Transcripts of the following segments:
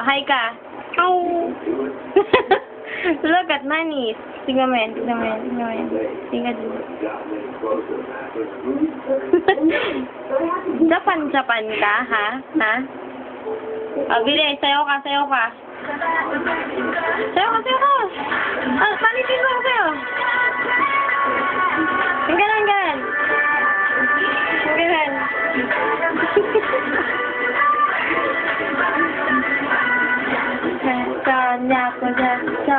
Hi ka. Hi. Look at Manny. Tingnan mo yan, tingnan mo yan, tingnan mo yan. Tingnan mo. Japan ka, ha? Ha? Oh, bilis, sayaw ka, sayaw ka. Sayaw ka, sayaw ka. Ah, palitin mo sayaw. Ganon, ganon. Ganon. Kanya ko dyan sa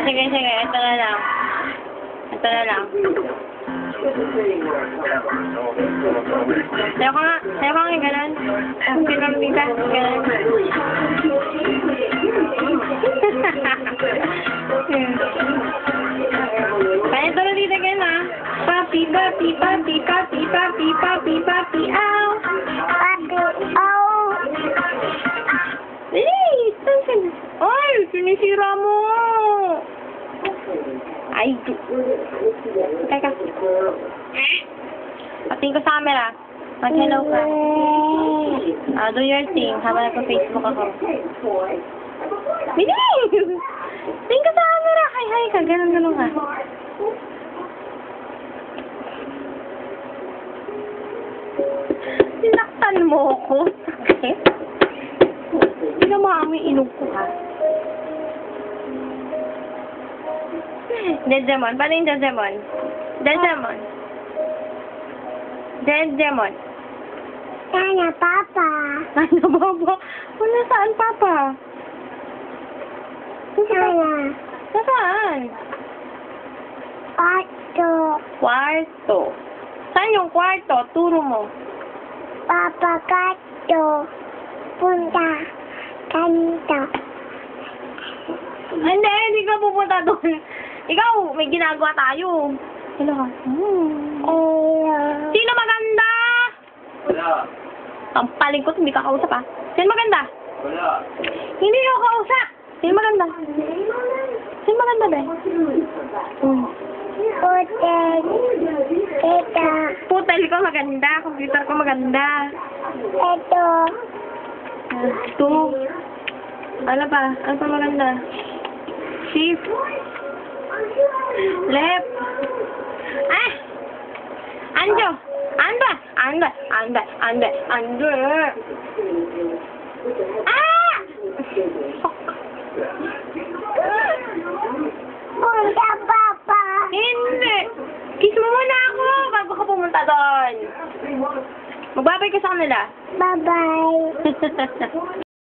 sige, sige, ito na lang. Ito na lang. Sayo ka nga, gano'n. Pinamig ka, gano'n. Kaya ito na dito gano'n, ha? Papi, papi, papi, papi, papi, papi, papi, ow! Papi, ow! Bilis! Saan ka na? Ay! Sinisira mo! Ay! Teka. Patingin ko sa camera. Mag-hello ka. Do your thing. Habang nagpa-Facebook ako. Bilis! Tingin ko sa camera. Hi ka. Ganon ka. Sinaktan mo ako. Sakit. Pinamami inog ko, ha? Jejemon. Paano yung Jejemon? Jejemon. Jejemon. Sana, Papa. Ano, Baba? Wala saan, Papa? Sana. Nasaan? Pato. Kwarto. Saan yung kwarto? Turo mo. Papa, kato. Punta. Kanto. Hindi ka pupunta doon. Ikaw, may ginagawa tayo. Hello ka. Sino maganda? Wala. Ang palingkot, hindi ka kausap, ha? Sino maganda? Wala. Hindi ka kausap. Sino maganda? Sino maganda, be? Hotel. Tita. Putel ko maganda. Computer ko maganda. Ito. Ito. Ano pa? Ano pa maganda? Shift. Left. Ah! Ando. Ando. Ando. Ando. Ando. Ando. Ah! Punta, Papa. Hindi. Kiss mo muna ako bago ka pumunta doon. Magbabay ka sa kanila. Bye-bye.